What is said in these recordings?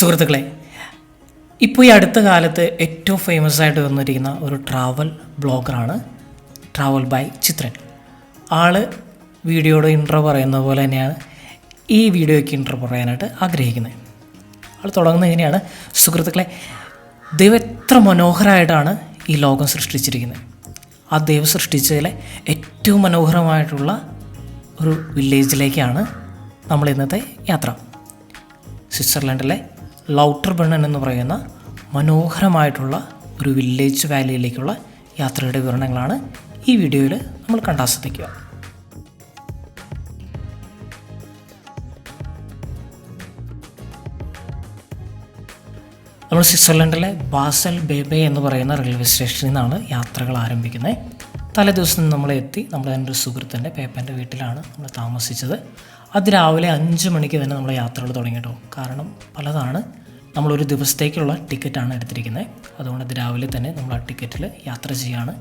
സുഹൃത്തുക്കളെ, ഇപ്പോൾ ഈ അടുത്ത കാലത്ത് ഏറ്റവും ഫേമസ് ആയിട്ട് വന്നിരിക്കുന്ന ഒരു ട്രാവൽ ബ്ലോഗറാണ് ട്രാവൽ ബൈ ചിത്രൻ. ആള് വീഡിയോയുടെ ഇൻട്രോ പറയുന്ന പോലെ തന്നെയാണ് ഈ വീഡിയോയ്ക്ക് ഇൻട്രോ പറയാനായിട്ട് ആഗ്രഹിക്കുന്നത്. ആൾ തുടങ്ങുന്നത് എങ്ങനെയാണ്? സുഹൃത്തുക്കളെ, ദൈവം എത്ര മനോഹരമായിട്ടാണ് ഈ ലോകം സൃഷ്ടിച്ചിരിക്കുന്നത്. ആ ദൈവം സൃഷ്ടിച്ചതിലെ ഏറ്റവും മനോഹരമായിട്ടുള്ള ഒരു വില്ലേജിലേക്കാണ് നമ്മൾ ഇന്നത്തെ യാത്ര. സ്വിറ്റ്സർലൻഡിലെ ലൗട്ടർബണ്ണൻ എന്ന് പറയുന്ന മനോഹരമായിട്ടുള്ള ഒരു വില്ലേജ് വാലിയിലേക്കുള്ള യാത്രയുടെ വിവരണങ്ങളാണ് ഈ വീഡിയോയിൽ നമ്മൾ കണ്ടാസ്വദിക്കുക. നമ്മൾ സ്വിറ്റ്സർലൻഡിലെ ബാസൽ ബേബെ എന്ന് പറയുന്ന റെയിൽവേ സ്റ്റേഷനിൽ നിന്നാണ് യാത്രകൾ ആരംഭിക്കുന്നത്. തലേദിവസം നമ്മൾ എത്തി. നമ്മൾ എൻ്റെ ഒരു സുഹൃത്തിൻ്റെ പേപ്പൻ്റെ വീട്ടിലാണ് നമ്മൾ താമസിച്ചത്. അതിരാവിലെ 5 മണിക്ക് തന്നെ നമ്മൾ യാത്രകൾ തുടങ്ങി കേട്ടോ. കാരണം പലതാണ്. നമ്മളൊരു ദിവസത്തേക്കുള്ള ടിക്കറ്റാണ് എടുത്തിരിക്കുന്നത്. അതുകൊണ്ട് അതിരാവിലെ തന്നെ നമ്മൾ ആ ടിക്കറ്റിൽ യാത്ര ചെയ്യാണ്.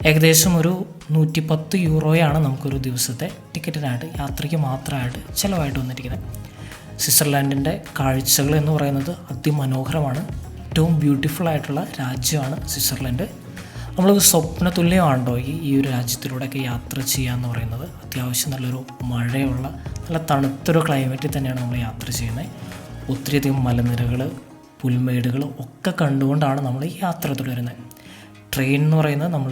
ഏകദേശം ഒരു 110 യൂറോയാണ് നമുക്കൊരു ദിവസത്തെ ടിക്കറ്റിനായിട്ട് യാത്രയ്ക്ക് മാത്രമായിട്ട് ചിലവായിട്ട് വന്നിരിക്കുന്നത്. സ്വിറ്റ്സർലാൻഡിൻ്റെ കാഴ്ചകൾ എന്ന് പറയുന്നത് അതിമനോഹരമാണ്. ഏറ്റവും ബ്യൂട്ടിഫുൾ ആയിട്ടുള്ള രാജ്യമാണ് സ്വിറ്റ്സർലൻഡ്. നമ്മൾ സ്വപ്ന തുല്യമാണല്ലോ ഈ ഒരു രാജ്യത്തിലൂടെയൊക്കെ യാത്ര ചെയ്യുക എന്ന് പറയുന്നത്. അത്യാവശ്യം നല്ലൊരു മഴയുള്ള നല്ല തണുത്തൊരു ക്ലൈമറ്റിൽ തന്നെയാണ് നമ്മൾ യാത്ര ചെയ്യുന്നത്. ഒത്തിരിയധികം മലനിരകൾ, പുൽമേടുകൾ ഒക്കെ കണ്ടുകൊണ്ടാണ് നമ്മൾ ഈ യാത്ര തുടരുന്നത്. ട്രെയിൻ എന്ന് പറയുന്നത് നമ്മൾ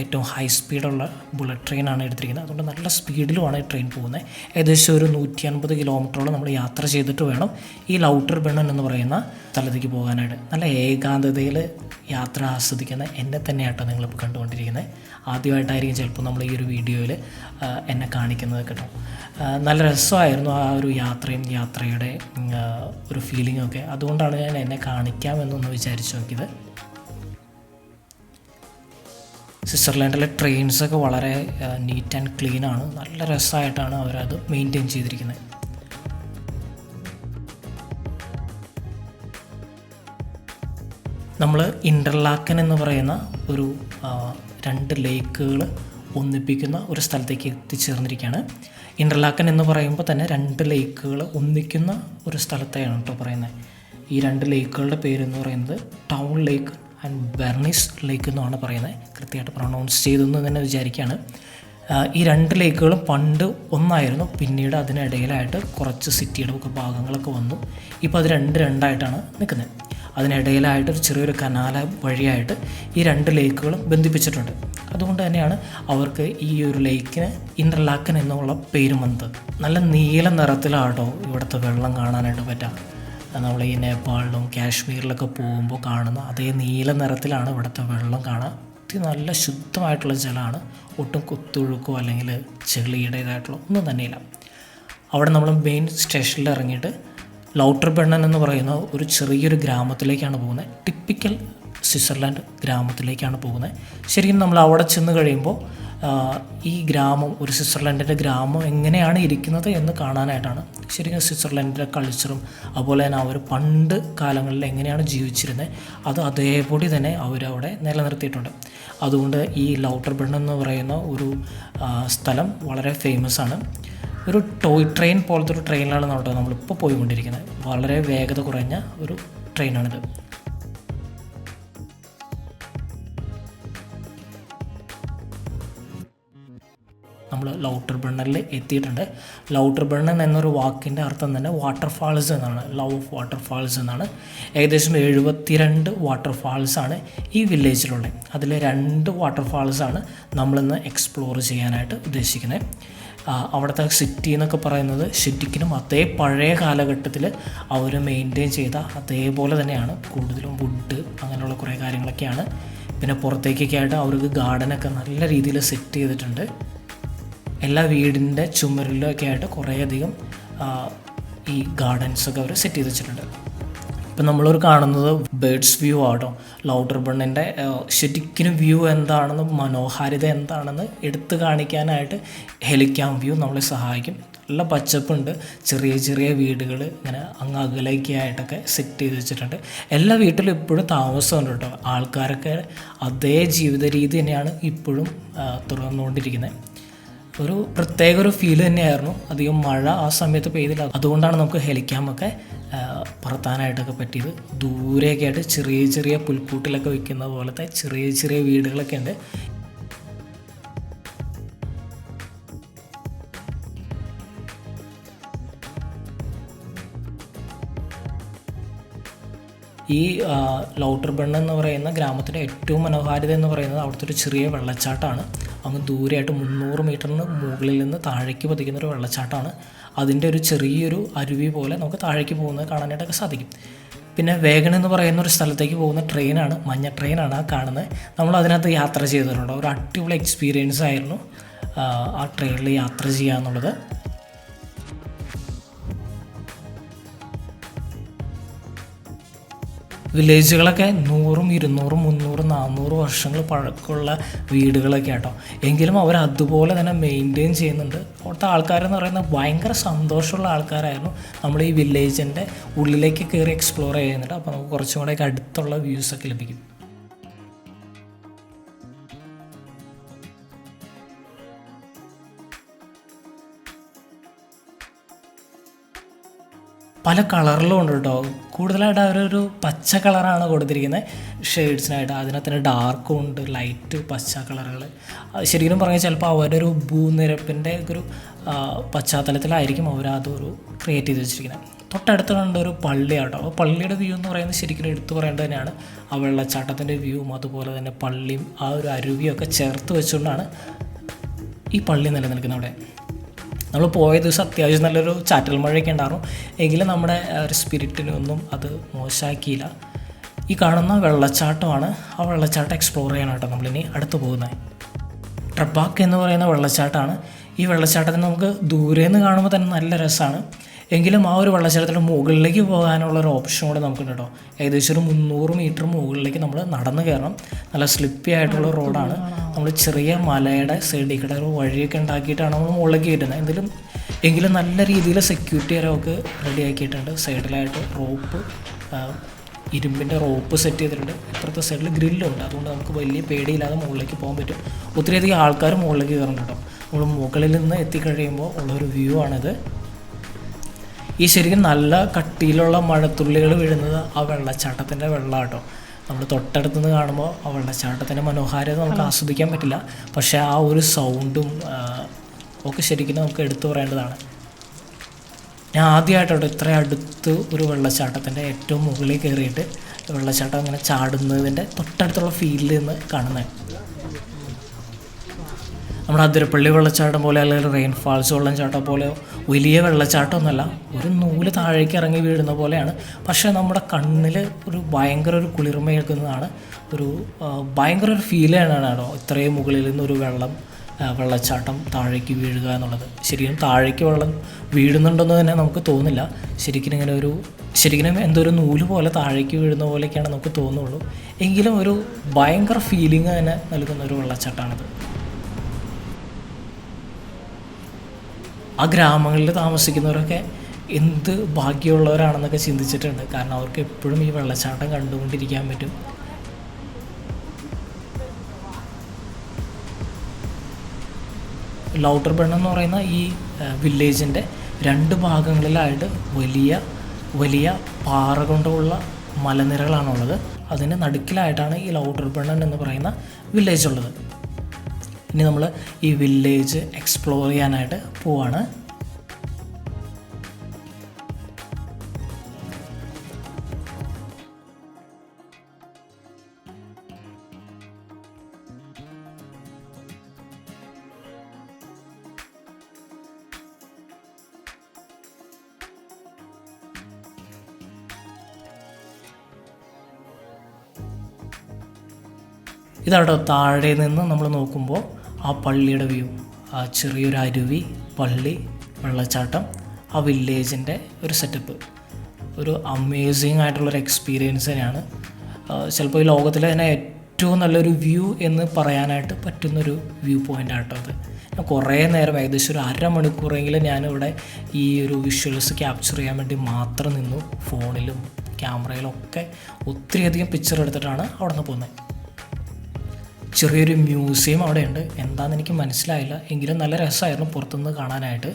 ഏറ്റവും ഹൈ സ്പീഡുള്ള ബുള്ളറ്റ് ട്രെയിനാണ് എടുത്തിരിക്കുന്നത്. അതുകൊണ്ട് നല്ല സ്പീഡിലുമാണ് ഈ ട്രെയിൻ പോകുന്നത്. ഏകദേശം ഒരു 150 കിലോമീറ്ററോളം നമ്മൾ യാത്ര ചെയ്തിട്ട് വേണം ഈ ലൗട്ടർബണ്ണൻ എന്ന് പറയുന്ന സ്ഥലത്തേക്ക് പോകാനായിട്ട്. നല്ല ഏകാന്തതയിൽ യാത്ര ആസ്വദിക്കുന്ന എന്നെ തന്നെയാട്ടോ നിങ്ങളിപ്പോൾ കണ്ടുകൊണ്ടിരിക്കുന്നത്. ആദ്യമായിട്ടായിരിക്കും ചിലപ്പോൾ നമ്മൾ ഈ ഒരു വീഡിയോയിൽ എന്നെ കാണിക്കുന്നത് കേട്ടോ. നല്ല രസമായിരുന്നു ആ ഒരു യാത്രയുടെ ഒരു ഫീലിങ്ങൊക്കെ. അതുകൊണ്ടാണ് ഞാൻ എന്നെ കാണിക്കാമെന്നൊന്ന് വിചാരിച്ചു നോക്കിയത്. സ്വിറ്റ്സർലാൻഡിലെ ട്രെയിൻസൊക്കെ വളരെ നീറ്റ് ആൻഡ് ക്ലീനാണ്. നല്ല രസമായിട്ടാണ് അവരത് മെയിൻറ്റെയിൻ ചെയ്തിരിക്കുന്നത്. നമ്മൾ ഇൻ്റർലാക്കൻ എന്ന് പറയുന്ന ഒരു 2 ലേക്കുകൾ ഒന്നിപ്പിക്കുന്ന ഒരു സ്ഥലത്തേക്ക് എത്തിച്ചേർന്നിരിക്കുകയാണ്. ഇൻ്റർലാക്കൻ എന്ന് പറയുമ്പോൾ തന്നെ 2 ലേക്കുകൾ ഒന്നിക്കുന്ന ഒരു സ്ഥലത്തെയാണ് കേട്ടോ പറയുന്നത്. ഈ 2 ലേക്കുകളുടെ പേരെന്ന് പറയുന്നത് ടൗൺ ലേക്ക് ആൻഡ് ബെർണിസ് ലേക്ക് എന്നാണ് പറയുന്നത്. കൃത്യമായിട്ട് പ്രൊണൗൺസ് ചെയ്തെന്ന് തന്നെ വിചാരിക്കുകയാണ്. ഈ 2 ലേക്കുകളും പണ്ട് ഒന്നായിരുന്നു. പിന്നീട് അതിനിടയിലായിട്ട് കുറച്ച് സിറ്റിയുടെ ഒക്കെ ഭാഗങ്ങളൊക്കെ വന്നു. ഇപ്പോൾ അത് രണ്ടായിട്ടാണ് നിൽക്കുന്നത്. അതിനിടയിലായിട്ടൊരു ചെറിയൊരു കനാല വഴിയായിട്ട് ഈ 2 ലേക്കുകളും ബന്ധിപ്പിച്ചിട്ടുണ്ട്. അതുകൊണ്ട് തന്നെയാണ് അവർക്ക് ഈ ഒരു ലേക്കിന് ഇൻ്റർലാക്കൻ എന്നുള്ള പേരും വന്നത്. നല്ല നീല നിറത്തിലാട്ടോ ഇവിടുത്തെ വെള്ളം കാണാനായിട്ട് പറ്റുക. നമ്മൾ ഈ നേപ്പാളിലും കാശ്മീരിലൊക്കെ പോകുമ്പോൾ കാണുന്ന അതേ നീല നിറത്തിലാണ് ഇവിടുത്തെ വെള്ളം കാണുക. നല്ല ശുദ്ധമായിട്ടുള്ള ജലമാണ്. ഒട്ടും കുത്തൊഴുക്കോ അല്ലെങ്കിൽ ചെളിയുടേതായിട്ടുള്ള ഒന്നും തന്നെയില്ല. അവിടെ നമ്മൾ മെയിൻ സ്റ്റേഷനിൽ ഇറങ്ങിയിട്ട് ലൗട്ടർബണ്ണൻ എന്ന് പറയുന്ന ഒരു ചെറിയൊരു ഗ്രാമത്തിലേക്കാണ് പോകുന്നത്. ടിപ്പിക്കൽ സ്വിറ്റ്സർലാൻഡ് ഗ്രാമത്തിലേക്കാണ് പോകുന്നത്. ശരിക്കും നമ്മൾ അവിടെ ചെന്ന് കഴിയുമ്പോൾ ഈ ഗ്രാമം, ഒരു സ്വിറ്റ്സർലൻഡിൻ്റെ ഗ്രാമം എങ്ങനെയാണ് ഇരിക്കുന്നത് എന്ന് കാണാനായിട്ടാണ്. ശരിക്കും സ്വിറ്റ്സർലൻഡിൻ്റെ കൾച്ചറും അതുപോലെ തന്നെ അവർ പണ്ട് കാലങ്ങളിൽ എങ്ങനെയാണ് ജീവിച്ചിരുന്നത് അത് അതേപടി തന്നെ അവരവിടെ നിലനിർത്തിയിട്ടുണ്ട്. അതുകൊണ്ട് ഈ ലൗട്ടർബണ്ണൻ എന്ന് പറയുന്ന ഒരു സ്ഥലം വളരെ ഫേമസ് ആണ്. ഒരു ടോയ് ട്രെയിൻ പോലത്തെ ഒരു ട്രെയിനിലാണ് നമ്മളിപ്പോൾ പോയിക്കൊണ്ടിരിക്കുന്നത്. വളരെ വേഗത കുറഞ്ഞ ഒരു ട്രെയിനാണിത്. നമ്മൾ ലൗട്ടർബണ്ണനിൽ എത്തിയിട്ടുണ്ട്. ലൗട്ടർബണ്ണൻ എന്നൊരു വാക്കിൻ്റെ അർത്ഥം തന്നെ വാട്ടർഫാൾസ് എന്നാണ്. ലവ് ഓഫ് വാട്ടർഫാൾസ് എന്നാണ്. ഏകദേശം 72 വാട്ടർഫാൾസാണ് ഈ വില്ലേജിലുള്ളത്. അതിൽ 2 വാട്ടർഫാൾസാണ് നമ്മളിന്ന് എക്സ്പ്ലോർ ചെയ്യാനായിട്ട് ഉദ്ദേശിക്കുന്നത്. അവിടുത്തെ സിറ്റി എന്നൊക്കെ പറയുന്നത് ശരിക്കും അതേ പഴയ കാലഘട്ടത്തിൽ അവർ മെയിൻറ്റെയിൻ ചെയ്ത അതേപോലെ തന്നെയാണ്. കൂടുതലും വുഡ് അങ്ങനെയുള്ള കുറേ കാര്യങ്ങളൊക്കെയാണ്. പിന്നെ പുറത്തേക്കൊക്കെ ആയിട്ട് അവർക്ക് ഗാർഡനൊക്കെ നല്ല രീതിയിൽ സെറ്റ് ചെയ്തിട്ടുണ്ട്. എല്ലാ വീടിൻ്റെ ചുമരിലൊക്കെ ആയിട്ട് കുറേയധികം ഈ ഗാർഡൻസൊക്കെ അവർ സെറ്റ് ചെയ്ത് വെച്ചിട്ടുണ്ട്. ഇപ്പം നമ്മളൊരു കാണുന്നത് ബേർഡ്സ് വ്യൂ ആട്ടോ. ലൗട്ടർബണ്ണിൻ്റെ ശരിക്കും വ്യൂ എന്താണെന്ന്, മനോഹാരിത എന്താണെന്ന് എടുത്തു കാണിക്കാനായിട്ട് ഹെലിക്യാം വ്യൂ നമ്മളെ സഹായിക്കും. നല്ല പച്ചപ്പുണ്ട്. ചെറിയ ചെറിയ വീടുകൾ ഇങ്ങനെ അങ്ങ് അകലേക്കായിട്ടൊക്കെ സെറ്റ് ചെയ്ത് വെച്ചിട്ടുണ്ട്. എല്ലാ വീട്ടിലും ഇപ്പോഴും താമസമുണ്ട് കേട്ടോ. ആൾക്കാരൊക്കെ അതേ ജീവിത രീതി തന്നെയാണ് ഇപ്പോഴും തുടർന്നുകൊണ്ടിരിക്കുന്നത്. ഒരു പ്രത്യേക ഒരു ഫീൽ തന്നെയായിരുന്നു. അധികം മഴ ആ സമയത്ത് പെയ്തില്ല, അതുകൊണ്ടാണ് നമുക്ക് ഹെലിക്യാമൊക്കെ പറത്താനായിട്ടൊക്കെ പറ്റിയത്. ദൂരെയൊക്കെ ആയിട്ട് ചെറിയ ചെറിയ പുൽക്കൂട്ടിലൊക്കെ വയ്ക്കുന്ന പോലത്തെ ചെറിയ ചെറിയ വീടുകളൊക്കെ ഉണ്ട്. ഈ ലൗട്ടർബൺ എന്ന് പറയുന്ന ഗ്രാമത്തിൻ്റെ ഏറ്റവും മനോഹാരിത എന്ന് പറയുന്നത് അവിടുത്തെ ഒരു ചെറിയ വെള്ളച്ചാട്ടമാണ്. അങ്ങ് ദൂരെയായിട്ട് 300 മീറ്ററിന് മുകളിൽ നിന്ന് താഴേക്ക് പതിക്കുന്ന ഒരു വെള്ളച്ചാട്ടമാണ്. അതിൻ്റെ ഒരു ചെറിയൊരു അരുവി പോലെ നമുക്ക് താഴേക്ക് പോകുന്നത് കാണാനായിട്ടൊക്കെ സാധിക്കും. പിന്നെ വേഗൺ എന്ന് പറയുന്ന ഒരു സ്ഥലത്തേക്ക് പോകുന്ന ട്രെയിനാണ്, മഞ്ഞ ട്രെയിനാണ് ആ കാണുന്നത്. നമ്മൾ അതിനകത്ത് യാത്ര ചെയ്തിട്ടുണ്ട്. ഒരു അടിപൊളി എക്സ്പീരിയൻസ് ആയിരുന്നു ആ ട്രെയിനിൽ യാത്ര ചെയ്യുക എന്നുള്ളത്. വില്ലേജുകളൊക്കെ 100, 200, 300, 400 വർഷങ്ങൾ പഴക്കമുള്ള വീടുകളൊക്കെ ആട്ടോ. എങ്കിലും അവർ അതുപോലെ തന്നെ മെയിൻറ്റെയിൻ ചെയ്യുന്നുണ്ട്. അവിടുത്തെ ആൾക്കാരെന്ന് പറയുന്നത് ഭയങ്കര സന്തോഷമുള്ള ആൾക്കാരായിരുന്നു. നമ്മൾ ഈ വില്ലേജിൻ്റെ ഉള്ളിലേക്ക് കയറി എക്സ്പ്ലോർ ചെയ്യുന്നുണ്ട്. അപ്പോൾ നമുക്ക് കുറച്ചും കൂടെയൊക്കെ അടുത്തുള്ള വ്യൂസൊക്കെ ലഭിക്കും. പല കളറിലും ഉണ്ട് കേട്ടോ. കൂടുതലായിട്ട് അവരൊരു പച്ച കളറാണ് കൊടുത്തിരിക്കുന്നത് ഷെയ്ഡ്സിനായിട്ട്. അതിനകത്ത് ഡാർക്കും ഉണ്ട്, ലൈറ്റ് പച്ച കളറുകൾ. ശരിക്കും പറഞ്ഞാൽ ചിലപ്പോൾ അവരുടെ ഒരു ഭൂനിരപ്പിൻ്റെ ഒരു പശ്ചാത്തലത്തിലായിരിക്കും അവരതൊരു ക്രിയേറ്റ് ചെയ്ത് വെച്ചിരിക്കുന്നത്. തൊട്ടടുത്ത് കണ്ട ഒരു പള്ളിയാട്ടോ. അപ്പോൾ പള്ളിയുടെ വ്യൂ എന്ന് പറയുന്നത് ശരിക്കും എടുത്തു പറയേണ്ടത് തന്നെയാണ്. ആ വെള്ളച്ചാട്ടത്തിൻ്റെ വ്യൂവും അതുപോലെ തന്നെ പള്ളിയും ആ ഒരു അരുവിയൊക്കെ ചേർത്ത് വെച്ചുകൊണ്ടാണ് ഈ പള്ളി നിലനിൽക്കുന്നത് അവിടെ. നമ്മൾ പോയ ദിവസം അത്യാവശ്യം നല്ലൊരു ചാറ്റൽ മഴയൊക്കെ ഉണ്ടായിരുന്നു. എങ്കിലും നമ്മുടെ ഒരു സ്പിരിറ്റിനൊന്നും അത് മോശമാക്കിയില്ല. ഈ കാണുന്ന വെള്ളച്ചാട്ടമാണ്. ആ വെള്ളച്ചാട്ടം എക്സ്പ്ലോർ ചെയ്യാനായിട്ടോ നമ്മളിനി അടുത്ത് പോകുന്നത്. ട്രബാക്ക് എന്ന് പറയുന്ന വെള്ളച്ചാട്ടമാണ്. ഈ വെള്ളച്ചാട്ടത്തിന് നമുക്ക് ദൂരെ നിന്ന് കാണുമ്പോൾ തന്നെ നല്ല രസമാണ്. എങ്കിലും ആ ഒരു വെള്ളച്ചാട്ടത്തിൻ്റെ മുകളിലേക്ക് പോകാനുള്ള ഒരു ഓപ്ഷൻ കൂടെ നമുക്കുണ്ട് കേട്ടോ. ഏകദേശം ഒരു 300 മീറ്റർ മുകളിലേക്ക് നമ്മൾ നടന്ന് കയറണം. നല്ല സ്ലിപ്പി ആയിട്ടുള്ള റോഡാണ്. നമ്മൾ ചെറിയ മലയുടെ സൈഡിൽ കൂടെ ഒരു വഴിയൊക്കെ ഉണ്ടാക്കിയിട്ടാണ് നമ്മൾ മുകളിലേക്ക് കയറ്റുന്നത്. എങ്കിലും നല്ല രീതിയിൽ സെക്യൂരിറ്റി വരെയൊക്കെ റെഡിയാക്കിയിട്ടുണ്ട്. സൈഡിലായിട്ട് റോപ്പ്, ഇരുമ്പിൻ്റെ റോപ്പ് സെറ്റ് ചെയ്തിട്ടുണ്ട്. ഇപ്പുറത്തെ സൈഡിൽ ഗ്രില്ലുണ്ട്. അതുകൊണ്ട് നമുക്ക് വലിയ പേടിയില്ലാതെ മുകളിലേക്ക് പോകാൻ പറ്റും. ഒത്തിരിയധികം ആൾക്കാർ മുകളിലേക്ക് കയറുന്നുണ്ട് കേട്ടോ. നമ്മൾ മുകളിൽ നിന്ന് എത്തിക്കഴിയുമ്പോൾ ഉള്ളൊരു വ്യൂ ആണിത്. ഈ ശരിക്കും നല്ല കട്ടിയിലുള്ള മഴത്തുള്ളികൾ വീഴുന്നത് ആ വെള്ളച്ചാട്ടത്തിൻ്റെ വെള്ളം കേട്ടോ. നമ്മൾ തൊട്ടടുത്തുനിന്ന് കാണുമ്പോൾ ആ വെള്ളച്ചാട്ടത്തിൻ്റെ മനോഹാരിത നമുക്ക് ആസ്വദിക്കാൻ പറ്റില്ല. പക്ഷേ ആ ഒരു സൗണ്ടും ഒക്കെ ശരിക്കും നമുക്ക് എടുത്തു പറയേണ്ടതാണ്. ഞാൻ ആദ്യമായിട്ടോ ഇത്ര അടുത്ത് ഒരു വെള്ളച്ചാട്ടത്തിൻ്റെ ഏറ്റവും മുകളിൽ കയറിയിട്ട് വെള്ളച്ചാട്ടം ഇങ്ങനെ ചാടുന്നതിൻ്റെ തൊട്ടടുത്തുള്ള ഫീൽഡിൽ നിന്ന് കാണുന്നത്. നമ്മുടെ അതിരപ്പള്ളി വെള്ളച്ചാട്ടം പോലെ അല്ലെങ്കിൽ റെയിൻഫാൾസ് വെള്ളച്ചാട്ടം പോലെ വലിയ വെള്ളച്ചാട്ടമൊന്നുമല്ല, ഒരു നൂല് താഴേക്ക് ഇറങ്ങി വീഴുന്ന പോലെയാണ്. പക്ഷേ നമ്മുടെ കണ്ണിൽ ഒരു ഭയങ്കര ഒരു കുളിർമയേൽക്കുന്നതാണ്. ഒരു ഭയങ്കര ഒരു ഫീൽ ചെയ്യാനാണോ ഇത്രയും മുകളിൽ നിന്നൊരു വെള്ളച്ചാട്ടം താഴേക്ക് വീഴുക എന്നുള്ളത്. ശരിക്കും താഴേക്ക് വെള്ളം വീഴുന്നുണ്ടെന്ന് തന്നെ നമുക്ക് തോന്നില്ല. ശരിക്കും എന്തോ ഒരു നൂല് പോലെ താഴേക്ക് വീഴുന്ന പോലെയൊക്കെയാണ് നമുക്ക് തോന്നുള്ളൂ. എങ്കിലും ഒരു ഭയങ്കര ഫീലിംഗ് തന്നെ നൽകുന്ന ഒരു വെള്ളച്ചാട്ടമാണിത്. ആ ഗ്രാമങ്ങളിൽ താമസിക്കുന്നവരൊക്കെ എന്ത് ഭാഗ്യമുള്ളവരാണെന്നൊക്കെ ചിന്തിച്ചിട്ടുണ്ട്. കാരണം അവർക്ക് എപ്പോഴും ഈ വെള്ളച്ചാട്ടം കണ്ടുകൊണ്ടിരിക്കാൻ പറ്റും. ലൗട്ടർബൺ എന്ന് പറയുന്ന ഈ വില്ലേജിൻ്റെ 2 ഭാഗങ്ങളിലായിട്ട് വലിയ വലിയ പാറ കൊണ്ടുള്ള മലനിരകളാണുള്ളത്. അതിൻ്റെ നടുക്കിലായിട്ടാണ് ഈ ലൗട്ടർബൺ എന്ന് പറയുന്ന വില്ലേജ് ഉള്ളത്. ഇനി നമ്മൾ ഈ വില്ലേജ് എക്സ്പ്ലോർ ചെയ്യാനായിട്ട് പോവാണ്. ഇതാട്ടോ താഴെ നിന്ന് നമ്മൾ നോക്കുമ്പോൾ ആ പള്ളിയുടെ വ്യൂ, ആ ചെറിയൊരു അരുവി, പള്ളി, വെള്ളച്ചാട്ടം, ആ വില്ലേജിൻ്റെ ഒരു സെറ്റപ്പ്, ഒരു അമേസിങ് ആയിട്ടുള്ളൊരു എക്സ്പീരിയൻസ് തന്നെയാണ്. ചിലപ്പോൾ ഈ ലോകത്തിലെ തന്നെ ഏറ്റവും നല്ലൊരു വ്യൂ എന്ന് പറയാനായിട്ട് പറ്റുന്നൊരു വ്യൂ പോയിൻ്റ് ആട്ടോ അത്. ഞാൻ കുറേ നേരം ഏകദേശം ഒരു അരമണിക്കൂറെങ്കിലും ഞാനിവിടെ ഈ ഒരു വിഷ്വൽസ് ക്യാപ്ചർ ചെയ്യാൻ വേണ്ടി മാത്രം നിന്നു. ഫോണിലും ക്യാമറയിലും ഒക്കെ ഒത്തിരിയധികം പിക്ചർ എടുത്തിട്ടാണ് അവിടെ നിന്ന് പോകുന്നത്. ചെറിയൊരു മ്യൂസിയം അവിടെയുണ്ട്. എന്താണെന്ന് എനിക്ക് മനസ്സിലായില്ല, എങ്കിലും നല്ല രസമായിരുന്നു പുറത്തുനിന്ന് കാണാനായിട്ട്.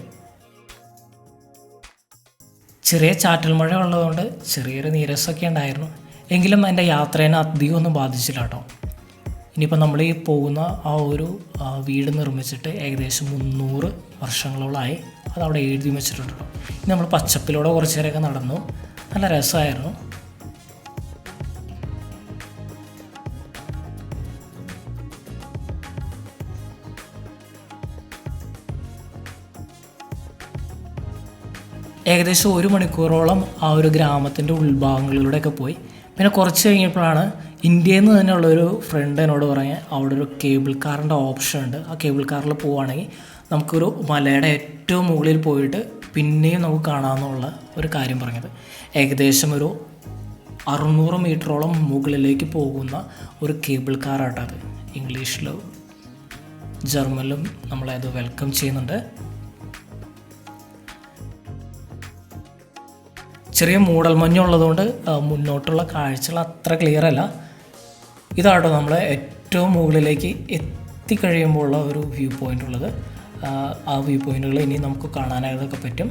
ചെറിയ ചാറ്റൽ മഴ ഉള്ളതുകൊണ്ട് ചെറിയൊരു നീരസമൊക്കെ ഉണ്ടായിരുന്നു, എങ്കിലും എൻ്റെ യാത്രേനെ അധികം ഒന്നും ബാധിച്ചില്ല കേട്ടോ. ഇനിയിപ്പോൾ നമ്മൾ ഈ പോകുന്ന ആ ഒരു വീട് നിർമ്മിച്ചിട്ട് ഏകദേശം 300 വർഷങ്ങളോളമായി, അതവിടെ എഴുതി വെച്ചിട്ടുണ്ട് കേട്ടോ. ഇനി നമ്മൾ പച്ചപ്പിലൂടെ കുറച്ച് നേരമൊക്കെ നടന്നു, നല്ല രസമായിരുന്നു. ഏകദേശം 1 മണിക്കൂറോളം ആ ഒരു ഗ്രാമത്തിൻ്റെ ഉൾഭാഗങ്ങളിലൂടെയൊക്കെ പോയി. പിന്നെ കുറച്ച് കഴിഞ്ഞപ്പോഴാണ് ഇന്ത്യയിൽ നിന്ന് തന്നെയുള്ളൊരു ഫ്രണ്ട് എന്നോട് പറഞ്ഞ് അവിടെ ഒരു കേബിൾ കാറിൻ്റെ ഓപ്ഷൻ ഉണ്ട്, ആ കേബിൾ കാറിൽ പോവുകയാണെങ്കിൽ നമുക്കൊരു മലയുടെ ഏറ്റവും മുകളിൽ പോയിട്ട് പിന്നെയും നമുക്ക് കാണാമെന്നുള്ള ഒരു കാര്യം പറഞ്ഞത്. ഏകദേശം ഒരു 600 മീറ്ററോളം മുകളിലേക്ക് പോകുന്ന ഒരു കേബിൾ കാറാട്ടത്. ഇംഗ്ലീഷിലും ജർമ്മനിലും നമ്മളത് വെൽക്കം ചെയ്യുന്നുണ്ട്. ചെറിയ മൂടൽമഞ്ഞുള്ളതുകൊണ്ട് മുന്നോട്ടുള്ള കാഴ്ചകൾ അത്ര ക്ലിയർ അല്ല. ഇതാട്ടോ നമ്മൾ ഏറ്റവും മുകളിലേക്ക് എത്തിക്കഴിയുമ്പോൾ ഉള്ള ഒരു വ്യൂ പോയിൻ്റ് ഉള്ളത്. ആ വ്യൂ പോയിൻറ്റുകൾ ഇനി നമുക്ക് കാണാനായിട്ടൊക്കെ പറ്റും.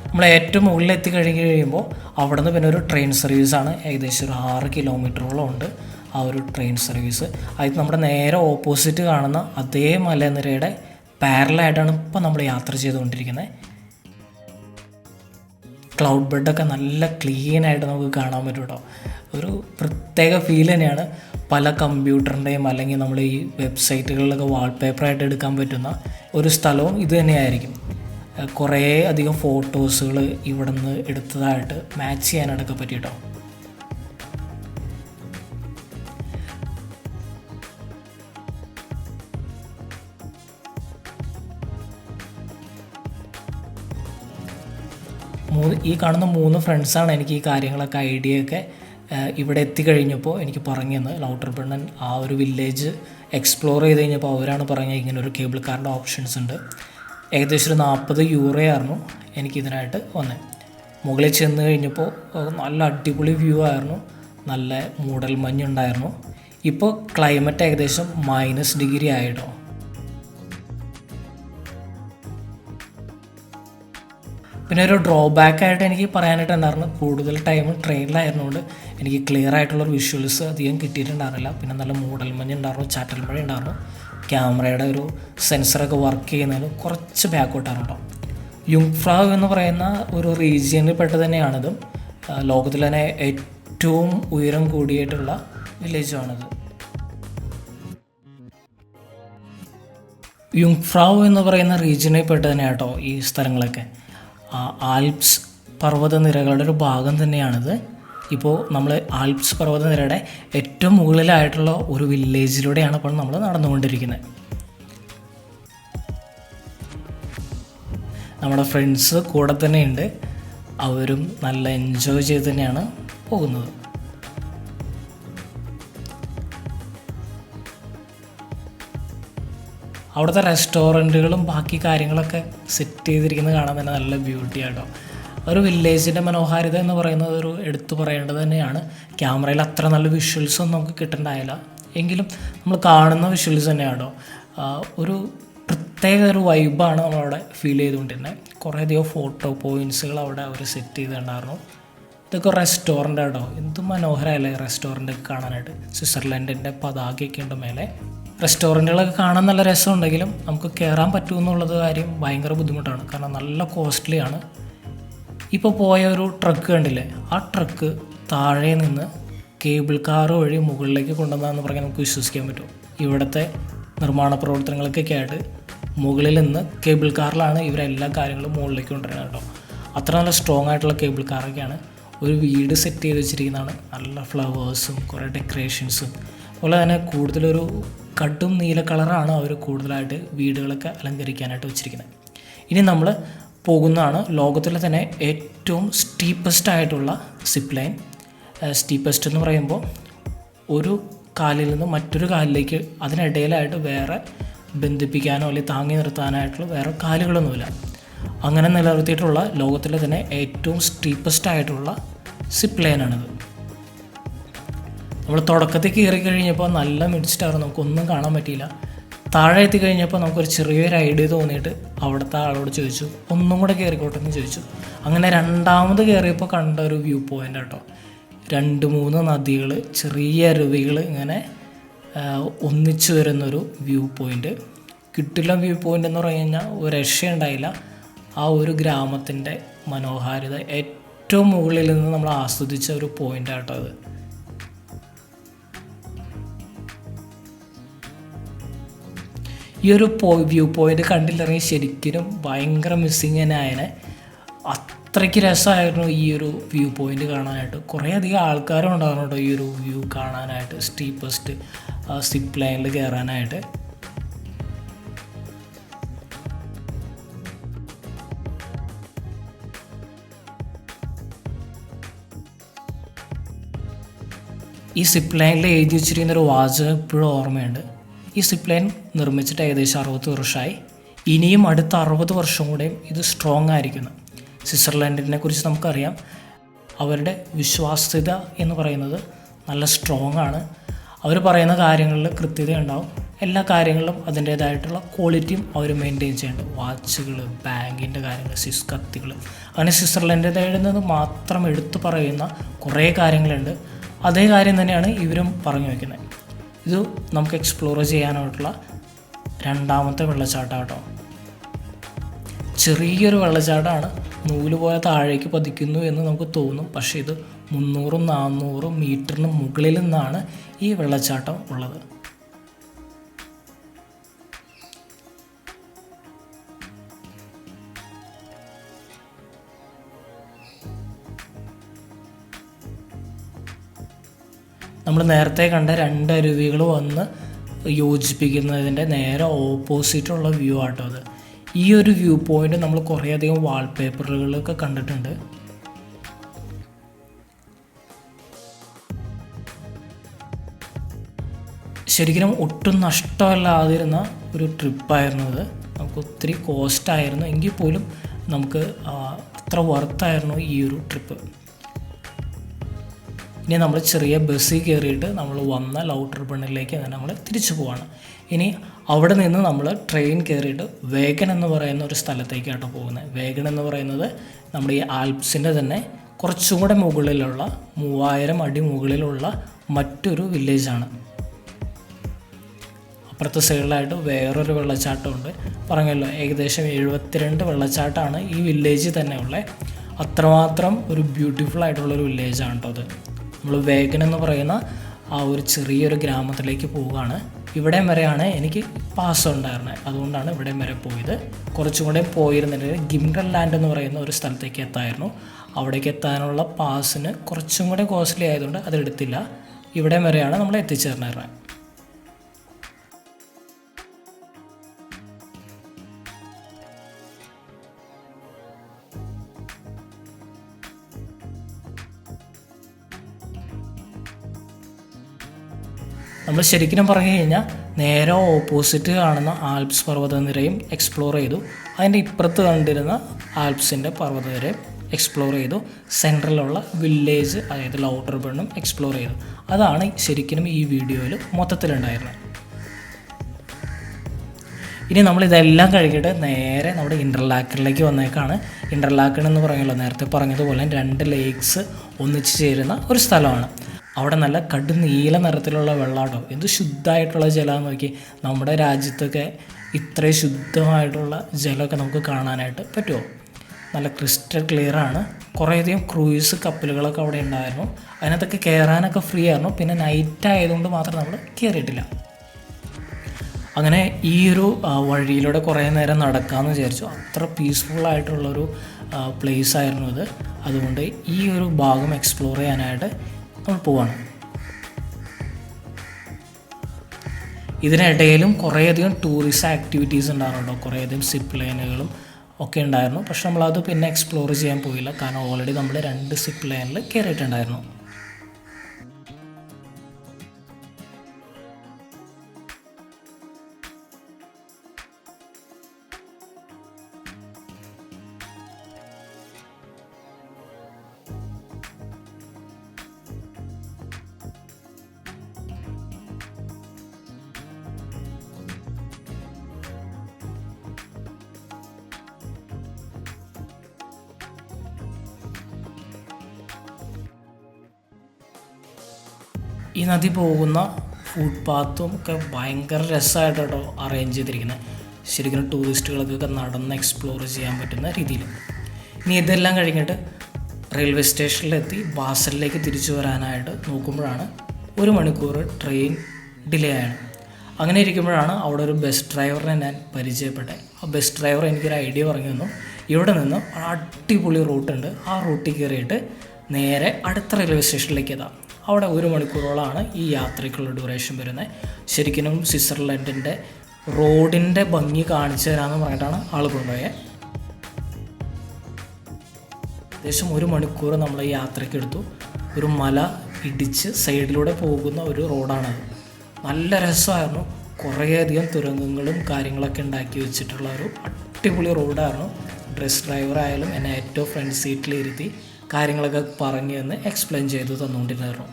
നമ്മൾ ഏറ്റവും മുകളിൽ എത്തിക്കഴിയുമ്പോൾ അവിടെ നിന്ന് പിന്നെ ഒരു ട്രെയിൻ സർവീസാണ്. ഏകദേശം ഒരു 6 കിലോമീറ്ററോളം ഉണ്ട് ആ ഒരു ട്രെയിൻ സർവീസ്. അത് നമ്മുടെ നേരെ ഓപ്പോസിറ്റ് കാണുന്ന അതേ മലനിരയുടെ പാരലായിട്ടാണ് ഇപ്പോൾ നമ്മൾ യാത്ര ചെയ്തുകൊണ്ടിരിക്കുന്നത്. ക്ലൗഡ് ബെഡൊക്കെ നല്ല ക്ലീനായിട്ട് നമുക്ക് കാണാൻ പറ്റും കേട്ടോ. ഒരു പ്രത്യേക ഫീൽ തന്നെയാണ്. പല കമ്പ്യൂട്ടറിൻ്റെയും അല്ലെങ്കിൽ നമ്മൾ ഈ വെബ്സൈറ്റുകളിലൊക്കെ വാൾപേപ്പറായിട്ട് എടുക്കാൻ പറ്റുന്ന ഒരു സ്ഥലവും ഇത് തന്നെയായിരിക്കും. കുറേ അധികം ഫോട്ടോസുകൾ ഇവിടെ നിന്ന് എടുത്തതായിട്ട് മാച്ച് ചെയ്യാനായിട്ടൊക്കെ പറ്റി കേട്ടോ. ഈ കാണുന്ന 3 ഫ്രണ്ട്സാണ് എനിക്ക് ഈ കാര്യങ്ങളൊക്കെ ഐഡിയയൊക്കെ ഇവിടെ എത്തിക്കഴിഞ്ഞപ്പോൾ എനിക്ക് പറഞ്ഞു തന്നത്. ലൗട്ടർബണ്ണൻ ആ ഒരു വില്ലേജ് എക്സ്പ്ലോർ ചെയ്ത് കഴിഞ്ഞപ്പോൾ അവരാണ് പറഞ്ഞത് ഇങ്ങനെ ഒരു കേബിൾ കാറിൻ്റെ ഓപ്ഷൻസ് ഉണ്ട്. ഏകദേശം ഒരു 40 യൂറോയായിരുന്നു എനിക്കിതിനായിട്ട് വന്നത്. മുകളിൽ ചെന്ന് കഴിഞ്ഞപ്പോൾ നല്ല അടിപൊളി വ്യൂ ആയിരുന്നു, നല്ല മൂടൽ മഞ്ഞുണ്ടായിരുന്നു. ഇപ്പോൾ ക്ലൈമറ്റ് ഏകദേശം -डिग्री ആയിട്ടോ. പിന്നെ ഒരു ഡ്രോബാക്കായിട്ട് എനിക്ക് പറയാനായിട്ടുണ്ടായിരുന്നു, കൂടുതൽ ടൈം ട്രെയിനിലായിരുന്നുകൊണ്ട് എനിക്ക് ക്ലിയർ ആയിട്ടുള്ളൊരു വിഷ്വൽസ് അധികം കിട്ടിയിട്ടുണ്ടായിരുന്നില്ല. പിന്നെ നല്ല മൂടൽമഞ്ഞ് ഉണ്ടായിരുന്നു, ചാറ്റൽ മഴ ഉണ്ടായിരുന്നു. ക്യാമറയുടെ ഒരു സെൻസറൊക്കെ വർക്ക് ചെയ്യുന്നതിന് കുറച്ച് ബാക്കോട്ടാണ്. യുങ്ഫ്രാവ് എന്ന് പറയുന്ന ഒരു റീജിയനിൽ പെട്ട് തന്നെയാണിത്. ലോകത്തിൽ തന്നെ ഏറ്റവും ഉയരം കൂടിയിട്ടുള്ള വില്ലേജാണിത്. യുങ്ഫ്രാവ് എന്ന് പറയുന്ന റീജിയനിൽ പെട്ട് തന്നെയാണ് കേട്ടോ ഈ സ്ഥലങ്ങളൊക്കെ. ആൽപ്സ് പർവ്വതനിരകളുടെ ഒരു ഭാഗം തന്നെയാണിത്. ഇപ്പോൾ നമ്മൾ ആൽപ്സ് പർവ്വതനിരയുടെ ഏറ്റവും മുകളിലായിട്ടുള്ള ഒരു വില്ലേജിലൂടെയാണ് ഇപ്പോൾ നമ്മൾ നടന്നുകൊണ്ടിരിക്കുന്നത്. നമ്മുടെ ഫ്രണ്ട്സ് കൂടെ തന്നെയുണ്ട്, അവരും നല്ല എൻജോയ് ചെയ്ത് തന്നെയാണ് പോകുന്നത്. അവിടുത്തെ റെസ്റ്റോറൻറ്റുകളും ബാക്കി കാര്യങ്ങളൊക്കെ സെറ്റ് ചെയ്തിരിക്കുന്നത് കാണാൻ തന്നെ നല്ല ബ്യൂട്ടിയാട്ടോ. ഒരു വില്ലേജിൻ്റെ മനോഹാരിത എന്ന് പറയുന്നത് ഒരു എടുത്തു പറയേണ്ടത് തന്നെയാണ്. ക്യാമറയിൽ അത്ര നല്ല വിഷ്വൽസൊന്നും നമുക്ക് കിട്ടണ്ടായില്ല, എങ്കിലും നമ്മൾ കാണുന്ന വിഷ്വൽസ് തന്നെയാണോ ഒരു പ്രത്യേക ഒരു വൈബാണ് നമ്മളവിടെ ഫീൽ ചെയ്തുകൊണ്ടിരുന്നത്. കുറേയധികം ഫോട്ടോ പോയിൻറ്റ്സുകൾ അവിടെ അവർ സെറ്റ് ചെയ്തിട്ടുണ്ടായിരുന്നു. ഇതൊക്കെ റെസ്റ്റോറൻ്റ് ആട്ടോ, എന്ത് മനോഹരമല്ലേ റെസ്റ്റോറൻ്റൊക്കെ കാണാനായിട്ട്. സ്വിറ്റ്സർലൻഡിൻ്റെ പതാകയൊക്കെ ഉണ്ട് മേലെ. റെസ്റ്റോറൻറ്റുകളൊക്കെ കാണാൻ നല്ല രസമുണ്ടെങ്കിലും നമുക്ക് കയറാൻ പറ്റുമെന്നുള്ളത് കാര്യം ഭയങ്കര ബുദ്ധിമുട്ടാണ്, കാരണം നല്ല കോസ്റ്റ്ലിയാണ്. ഇപ്പോൾ പോയ ഒരു ട്രക്ക് കണ്ടില്ലേ, ആ ട്രക്ക് താഴെ നിന്ന് കേബിൾ കാർ വഴി മുകളിലേക്ക് കൊണ്ടുവന്നതെന്ന് പറഞ്ഞാൽ നമുക്ക് വിശ്വസിക്കാൻ പറ്റും. ഇവിടുത്തെ നിർമ്മാണ പ്രവർത്തനങ്ങൾക്കൊക്കെ ആയിട്ട് മുകളിൽ നിന്ന് കേബിൾ കാറിലാണ് ഇവരെല്ലാ കാര്യങ്ങളും മുകളിലേക്ക് കൊണ്ടുവരുന്നത് കേട്ടോ. അത്ര നല്ല സ്ട്രോങ് ആയിട്ടുള്ള കേബിൾ കാറൊക്കെയാണ്. ഒരു വീട് സെറ്റ് ചെയ്ത് വെച്ചിരിക്കുന്നതാണ്, നല്ല ഫ്ലവേഴ്സും കുറേ ഡെക്കറേഷൻസും. അതുപോലെ തന്നെ കൂടുതലൊരു കടും നീല കളറാണ് അവർ കൂടുതലായിട്ട് വീടുകളൊക്കെ അലങ്കരിക്കാനായിട്ട് വെച്ചിരിക്കുന്നത്. ഇനി നമ്മൾ പോകുന്നതാണ് ലോകത്തിലെ തന്നെ ഏറ്റവും സ്റ്റീപ്പസ്റ്റ് ആയിട്ടുള്ള സിപ്പ് ലൈൻ. സ്റ്റീപ്പസ്റ്റ് എന്ന് പറയുമ്പോൾ ഒരു കാലിൽ നിന്ന് മറ്റൊരു കാലിലേക്ക് അതിനിടയിലായിട്ട് വേറെ ബന്ധിപ്പിക്കാനോ അല്ലെങ്കിൽ താങ്ങി നിർത്താനായിട്ടുള്ള വേറെ കാലുകളൊന്നുമില്ല. അങ്ങനെ നിലനിർത്തിയിട്ടുള്ള ലോകത്തിലെ തന്നെ ഏറ്റവും സ്റ്റീപ്പസ്റ്റ് ആയിട്ടുള്ള സിപ്പ് ലൈനാണിത്. നമ്മൾ തുടക്കത്തിൽ കയറി കഴിഞ്ഞപ്പോൾ നല്ല മിഡ്സ്റ്റായിരുന്നു, നമുക്കൊന്നും കാണാൻ പറ്റിയില്ല. താഴെ എത്തിക്കഴിഞ്ഞപ്പോൾ നമുക്കൊരു ചെറിയൊരു ഐഡിയ തോന്നിയിട്ട് അവിടുത്തെ ആളോട് ചോദിച്ചു ഒന്നും കൂടെ കയറിക്കോട്ടെ എന്ന് ചോദിച്ചു. അങ്ങനെ രണ്ടാമത് കയറിയപ്പോൾ കണ്ട ഒരു വ്യൂ പോയിൻ്റ് കേട്ടോ. 2-3 നദികൾ, ചെറിയ അരുവികൾ ഇങ്ങനെ ഒന്നിച്ചു വരുന്നൊരു വ്യൂ പോയിൻ്റ്. കിട്ടില്ല വ്യൂ പോയിൻ്റ് എന്ന് പറഞ്ഞു കഴിഞ്ഞാൽ ഒരു രക്ഷയുണ്ടായില്ല. ആ ഒരു ഗ്രാമത്തിൻ്റെ മനോഹാരിത ഏറ്റവും മുകളിൽ നിന്ന് നമ്മൾ ആസ്വദിച്ച ഒരു പോയിൻ്റാട്ടോ അത്. ഈ ഒരു വ്യൂ പോയിൻ്റ് കണ്ടിട്ടിറങ്ങി ശരിക്കും ഭയങ്കര മിസ്സിങ് തന്നെ ആയനെ. അത്രയ്ക്ക് രസമായിരുന്നു ഈ ഒരു വ്യൂ പോയിൻ്റ് കാണാനായിട്ട്. കുറേ അധികം ആൾക്കാരും ഉണ്ടായിരുന്നു കേട്ടോ ഈ ഒരു വ്യൂ കാണാനായിട്ട്, സ്റ്റീപ്പസ്റ്റ് സിപ്പ് ലൈനിൽ കയറാനായിട്ട്. ഈ സിപ്പ് ലൈനിൽ എഴുതി വെച്ചിരിക്കുന്നൊരു വാചകം ഇപ്പോഴും ഓർമ്മയുണ്ട്. ഈ സിപ്പ് ലൈൻ നിർമ്മിച്ചിട്ട് ഏകദേശം 60 വർഷമായി. ഇനിയും അടുത്ത 60 വർഷം കൂടെയും ഇത് സ്ട്രോങ് ആയിരിക്കുന്നു. സ്വിറ്റ്സർലൻഡിനെ കുറിച്ച് നമുക്കറിയാം, അവരുടെ വിശ്വാസ്യത എന്ന് പറയുന്നത് നല്ല സ്ട്രോങ് ആണ്. അവർ പറയുന്ന കാര്യങ്ങളിൽ കൃത്യത ഉണ്ടാവും. എല്ലാ കാര്യങ്ങളിലും അതിൻ്റേതായിട്ടുള്ള ക്വാളിറ്റിയും അവർ മെയിൻറ്റെയിൻ ചെയ്യുന്നുണ്ട്. വാച്ചുകൾ, ബാങ്കിൻ്റെ കാര്യങ്ങൾ, സ്വിസ് കത്തികൾ, അങ്ങനെ സ്വിറ്റ്സർലൻഡിൻ്റേത് മാത്രം എടുത്തു പറയുന്ന കുറേ കാര്യങ്ങളുണ്ട്. അതേ കാര്യം തന്നെയാണ് ഇവരും പറഞ്ഞു വയ്ക്കുന്നത്. ഇത് നമുക്ക് എക്സ്പ്ലോർ ചെയ്യാനായിട്ടുള്ള രണ്ടാമത്തെ വെള്ളച്ചാട്ടം കേട്ടോ. ചെറിയൊരു വെള്ളച്ചാട്ടമാണ്, നൂല് പോലെ താഴേക്ക് പതിക്കുന്നു എന്ന് നമുക്ക് തോന്നും. പക്ഷേ ഇത് 300-400 മീറ്ററിന് മുകളിൽ നിന്നാണ് ഈ വെള്ളച്ചാട്ടം ഉള്ളത്. നമ്മൾ നേരത്തെ കണ്ട 2 അരുവികൾ വന്ന് യോജിപ്പിക്കുന്നതിൻ്റെ നേരെ ഓപ്പോസിറ്റുള്ള വ്യൂ ആട്ടോ അത്. ഈ ഒരു വ്യൂ പോയിൻ്റ് നമ്മൾ കുറേയധികം വാൾപേപ്പറുകളൊക്കെ കണ്ടിട്ടുണ്ട്. ശരിക്കും ഒട്ടും നഷ്ടമല്ലാതിരുന്ന ഒരു ട്രിപ്പായിരുന്നു അത്. നമുക്ക് ഒത്തിരി കോസ്റ്റായിരുന്നു എങ്കിൽ പോലും നമുക്ക് അത്ര വർത്തായിരുന്നു ഈ ഒരു ട്രിപ്പ്. ഇനി നമ്മൾ ചെറിയ ബസ്സിൽ കയറിയിട്ട് നമ്മൾ വന്ന ലൗട്ടർബണ്ണിലേക്ക് തന്നെ നമ്മൾ തിരിച്ചു പോവാണ്. ഇനി അവിടെ നിന്ന് നമ്മൾ ട്രെയിൻ കയറിയിട്ട് വേഗൻ എന്ന് പറയുന്ന ഒരു സ്ഥലത്തേക്കാണ് പോകുന്നത്. വേഗൻ എന്ന് പറയുന്നത് നമ്മുടെ ഈ ആൽപ്സിൻ്റെ തന്നെ കുറച്ചും കൂടെ മുകളിലുള്ള 3000 അടി മുകളിലുള്ള മറ്റൊരു വില്ലേജാണ്. അപ്പുറത്തെ സൈഡിലായിട്ട് വേറൊരു വെള്ളച്ചാട്ടമുണ്ട്. പറഞ്ഞല്ലോ ഏകദേശം 72 വെള്ളച്ചാട്ടമാണ് ഈ വില്ലേജിൽ തന്നെ ഉള്ളത്. അത്രമാത്രം ഒരു ബ്യൂട്ടിഫുൾ ആയിട്ടുള്ളൊരു വില്ലേജാണ് കേട്ടോ അത്. നമ്മൾ വേഗൻ എന്ന് പറയുന്ന ആ ഒരു ചെറിയൊരു ഗ്രാമത്തിലേക്ക് പോവുകയാണ്. ഇവിടം വരെയാണ് എനിക്ക് പാസ് ഉണ്ടായിരുന്നത്, അതുകൊണ്ടാണ് ഇവിടം വരെ പോയത്. കുറച്ചും കൂടെ പോയിരുന്നിട്ടുണ്ടെങ്കിൽ ഗിംറൽ ലാൻഡ് എന്ന് പറയുന്ന ഒരു സ്ഥലത്തേക്ക് എത്തായിരുന്നു. അവിടേക്ക് എത്താനുള്ള പാസിന് കുറച്ചും കൂടെ കോസ്റ്റ്ലി ആയതുകൊണ്ട് അതെടുത്തില്ല. ഇവിടം വരെയാണ് നമ്മൾ എത്തിച്ചേർന്നിരുന്നത്. നമ്മൾ ശരിക്കും പറഞ്ഞു കഴിഞ്ഞാൽ നേരെ ഓപ്പോസിറ്റ് കാണുന്ന ആൽപ്സ് പർവ്വതനിരയും എക്സ്പ്ലോർ ചെയ്തു. അതിൻ്റെ ഇപ്പുറത്ത് കണ്ടിരുന്ന ആൽപ്സിൻ്റെ പർവ്വതനിരയും എക്സ്പ്ലോർ ചെയ്തു. സെൻട്രലുള്ള വില്ലേജ്, അതായത് ലൗട്ടർബണ്ണും എക്സ്പ്ലോർ ചെയ്തു. അതാണ് ശരിക്കും ഈ വീഡിയോയിൽ മൊത്തത്തിലുണ്ടായിരുന്നത്. ഇനി നമ്മളിതെല്ലാം കഴിഞ്ഞിട്ട് നേരെ നമ്മുടെ ഇൻ്റർലാക്കനിലേക്ക് വന്നേക്കാണ്. ഇൻ്റർലാക്കൻ എന്ന് പറയുമല്ലോ, നേരത്തെ പറഞ്ഞതുപോലെ 2 ലേക്സ് ഒന്നിച്ച് ചേരുന്ന ഒരു സ്ഥലമാണ്. അവിടെ നല്ല കടുനീല നിറത്തിലുള്ള വെള്ളമാട്ടോ. എന്ത് ശുദ്ധമായിട്ടുള്ള ജലമാണെന്ന് നോക്കി. നമ്മുടെ രാജ്യത്തൊക്കെ ഇത്രയും ശുദ്ധമായിട്ടുള്ള ജലമൊക്കെ നമുക്ക് കാണാനായിട്ട് പറ്റുമോ? നല്ല ക്രിസ്റ്റൽ ക്ലിയറാണ്. കുറേയധികം ക്രൂയിസ് കപ്പലുകളൊക്കെ അവിടെ ഉണ്ടായിരുന്നു. അതിനകത്തൊക്കെ കയറാനൊക്കെ ഫ്രീ ആയിരുന്നു. പിന്നെ നൈറ്റ് ആയതുകൊണ്ട് മാത്രം നമ്മൾ കയറിയിട്ടില്ല. അങ്ങനെ ഈ ഒരു വഴിയിലൂടെ കുറേ നേരം നടക്കാമെന്ന് വിചാരിച്ചു. അത്ര പീസ്ഫുള്ളായിട്ടുള്ളൊരു പ്ലേസ് ആയിരുന്നു ഇത്. അതുകൊണ്ട് ഈ ഒരു ഭാഗം എക്സ്പ്ലോർ ചെയ്യാനായിട്ട് നമ്മൾ പോവാണ്. ഇതിനിടയിലും കുറേയധികം ടൂറിസ്റ്റ് ആക്ടിവിറ്റീസ് ഉണ്ടായിരുന്നു. കുറേയധികം സിപ്പ് ലൈനുകളും ഒക്കെ ഉണ്ടായിരുന്നു. പക്ഷെ നമ്മളത് പിന്നെ എക്സ്പ്ലോർ ചെയ്യാൻ പോയില്ല, കാരണം ഓൾറെഡി നമ്മൾ 2 സിപ്പ് ലൈനിൽ കയറിയിട്ടുണ്ടായിരുന്നു. ഈ നദി പോകുന്ന ഫുട്പാത്തും ഒക്കെ ഭയങ്കര രസമായിട്ട് കേട്ടോ അറേഞ്ച് ചെയ്തിരിക്കുന്നത്. ശരിക്കും ടൂറിസ്റ്റുകൾക്കൊക്കെ നടന്ന് എക്സ്പ്ലോർ ചെയ്യാൻ പറ്റുന്ന രീതിയിൽ. ഇനി ഇതെല്ലാം കഴിഞ്ഞിട്ട് റെയിൽവേ സ്റ്റേഷനിലെത്തി ബാസലിലേക്ക് തിരിച്ചു വരാനായിട്ട് നോക്കുമ്പോഴാണ് 1 മണിക്കൂർ ട്രെയിൻ ഡിലേ ആണ്. അങ്ങനെ ഇരിക്കുമ്പോഴാണ് അവിടെ ഒരു ബസ് ഡ്രൈവറിനെ ഞാൻ പരിചയപ്പെട്ടത്. ആ ബസ് ഡ്രൈവർ എനിക്കൊരു ഐഡിയ പറഞ്ഞു തന്നു. ഇവിടെ നിന്ന് അടിപൊളി റൂട്ടുണ്ട്, ആ റൂട്ടിൽ കയറിയിട്ട് നേരെ അടുത്ത റെയിൽവേ സ്റ്റേഷനിലേക്ക് എത്താം. അവിടെ 1 മണിക്കൂറോളമാണ് ഈ യാത്രയ്ക്കുള്ള ഡ്യൂറേഷൻ വരുന്നത്. ശരിക്കും സ്വിറ്റ്സർലൻഡിൻ്റെ റോഡിൻ്റെ ഭംഗി കാണിച്ചു തരാമെന്ന് പറഞ്ഞിട്ടാണ് ആൾ കൊണ്ടുപോയത്. ഏകദേശം 1 മണിക്കൂർ നമ്മൾ ഈ യാത്രയ്ക്ക് എടുത്തു. ഒരു മല ഇടിച്ച് സൈഡിലൂടെ പോകുന്ന ഒരു റോഡാണത്. നല്ല രസമായിരുന്നു. കുറേയധികം തുരങ്കങ്ങളും കാര്യങ്ങളൊക്കെ ഉണ്ടാക്കി വെച്ചിട്ടുള്ള ഒരു അടിപൊളി റോഡായിരുന്നു. ബസ് ഡ്രൈവറായാലും എന്നെ ഏറ്റവും ഫ്രണ്ട് സീറ്റിലിരുത്തി കാര്യങ്ങളൊക്കെ പറഞ്ഞു തന്ന് എക്സ്പ്ലെയിൻ ചെയ്ത് തന്നുകൊണ്ടിരുന്നായിരുന്നു.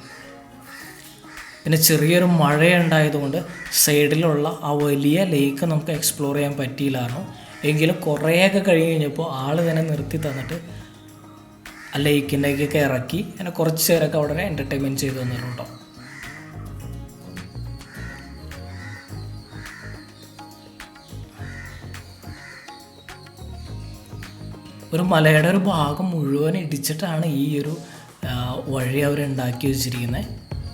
പിന്നെ ചെറിയൊരു മഴയുണ്ടായതുകൊണ്ട് സൈഡിലുള്ള ആ വലിയ ലേക്ക് നമുക്ക് എക്സ്പ്ലോർ ചെയ്യാൻ പറ്റിയില്ലായിരുന്നു. എങ്കിലും കുറേയൊക്കെ കഴിഞ്ഞ് കഴിഞ്ഞപ്പോൾ ആൾ തന്നെ നിർത്തി തന്നിട്ട് ആ ലേക്കിൻ്റെയൊക്കെ ഇറക്കി എന്നെ കുറച്ച് നേരമൊക്കെ അവിടെ എൻ്റർടൈൻമെൻറ്റ് ചെയ്തു തന്നിട്ടുണ്ടോ. ഒരു മലയുടെ ഒരു ഭാഗം മുഴുവൻ ഇടിച്ചിട്ടാണ് ഈ ഒരു വഴി അവരുണ്ടാക്കി വെച്ചിരിക്കുന്നത്.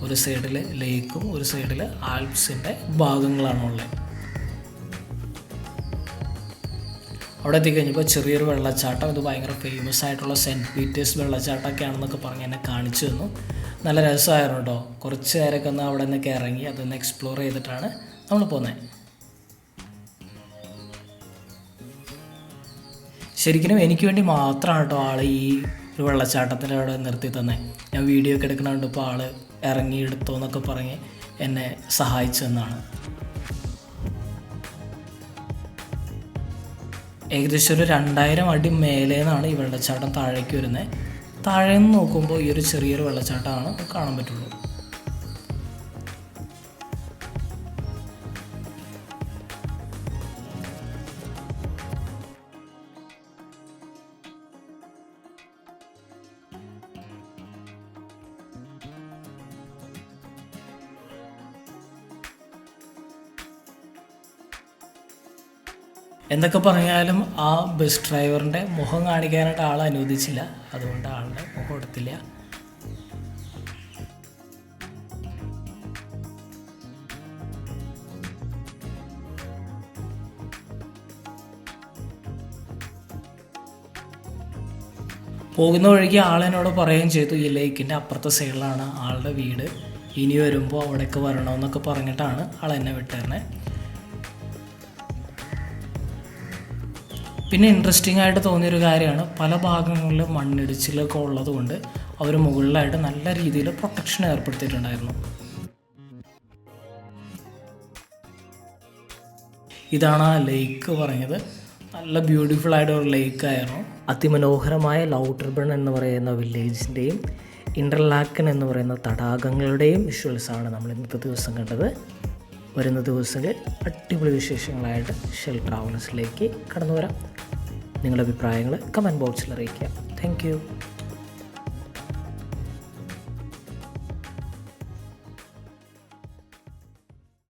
ഒരു സൈഡിൽ ലേക്കും ഒരു സൈഡിൽ ആൽപ്സിൻ്റെ ഭാഗങ്ങളാണുള്ളത്. അവിടെ എത്തിക്കഴിഞ്ഞപ്പോൾ ചെറിയൊരു വെള്ളച്ചാട്ടം, ഇത് ഭയങ്കര ഫേമസ് ആയിട്ടുള്ള സെൻറ്റ് പീറ്റേഴ്സ് വെള്ളച്ചാട്ടമൊക്കെ ആണെന്നൊക്കെ പറഞ്ഞ് എന്നെ കാണിച്ചു തന്നു. നല്ല രസമായിരുന്നു കേട്ടോ. കുറച്ച് നേരമൊക്കെ ഒന്ന് അവിടെ നിന്നൊക്കെ ഇറങ്ങി അതൊന്ന് എക്സ്പ്ലോർ ചെയ്തിട്ടാണ് നമ്മൾ പോകുന്നത്. ശരിക്കും എനിക്ക് വേണ്ടി മാത്രമാണ് കേട്ടോ ആൾ ഈ ഒരു വെള്ളച്ചാട്ടത്തിൻ്റെ അവിടെ നിർത്തി തന്നെ. ഞാൻ വീഡിയോ ഒക്കെ എടുക്കണുണ്ട്, ഇപ്പോൾ ആൾ ഇറങ്ങി എടുത്തോ എന്നൊക്കെ പറഞ്ഞ് എന്നെ സഹായിച്ചതെന്നാണ്. ഏകദേശം ഒരു 2000 അടി മേലേന്നാണ് ഈ വെള്ളച്ചാട്ടം താഴേക്ക് വരുന്നത്. താഴെ നിന്ന് നോക്കുമ്പോൾ ഈ ഒരു ചെറിയൊരു വെള്ളച്ചാട്ടമാണ് കാണാൻ പറ്റുള്ളൂ. എന്തൊക്കെ പറഞ്ഞാലും ആ ബസ് ഡ്രൈവറിൻ്റെ മുഖം കാണിക്കാനായിട്ട് ആൾ അനുവദിച്ചില്ല. അതുകൊണ്ട് ആളുടെ മുഖം എടുത്തില്ല. പോകുന്ന വഴിക്ക് ആളെന്നോട് പറയുകയും ചെയ്തു ഈ ലേക്കിൻ്റെ അപ്പുറത്തെ സൈഡിലാണ് ആളുടെ വീട്, ഇനി വരുമ്പോൾ അവിടേക്ക് വരണമെന്നൊക്കെ പറഞ്ഞിട്ടാണ് ആൾ എന്നെ വിട്ടുതരുന്നത്. പിന്നെ ഇൻട്രസ്റ്റിംഗ് ആയിട്ട് തോന്നിയൊരു കാര്യമാണ്, പല ഭാഗങ്ങളിൽ മണ്ണിടിച്ചിലൊക്കെ ഉള്ളതുകൊണ്ട് അവർ മുകളിലായിട്ട് നല്ല രീതിയിൽ പ്രൊട്ടക്ഷൻ ഏർപ്പെടുത്തിയിട്ടുണ്ടായിരുന്നു. ഇതാണ് ആ ലേക്ക് പറഞ്ഞത്. നല്ല ബ്യൂട്ടിഫുൾ ആയിട്ടൊരു ലേക്കായിരുന്നു. അതിമനോഹരമായ ലൗട്ടർബൺ എന്ന് പറയുന്ന വില്ലേജിൻ്റെയും ഇൻ്റർലാക്കൻ എന്ന് പറയുന്ന തടാകങ്ങളുടെയും വിഷ്വൽസാണ് നമ്മൾ ഇന്നത്തെ ദിവസം കണ്ടത്. വരുന്ന ദിവസങ്ങളിൽ അടിപൊളി വിശേഷങ്ങളായിട്ട് ഷെൽ ട്രാവലേഴ്സിലേക്ക് കടന്നു വരാം. നിങ്ങളുടെ അഭിപ്രായങ്ങൾ കമൻറ്റ് ബോക്സിൽ അറിയിക്കുക. Thank you.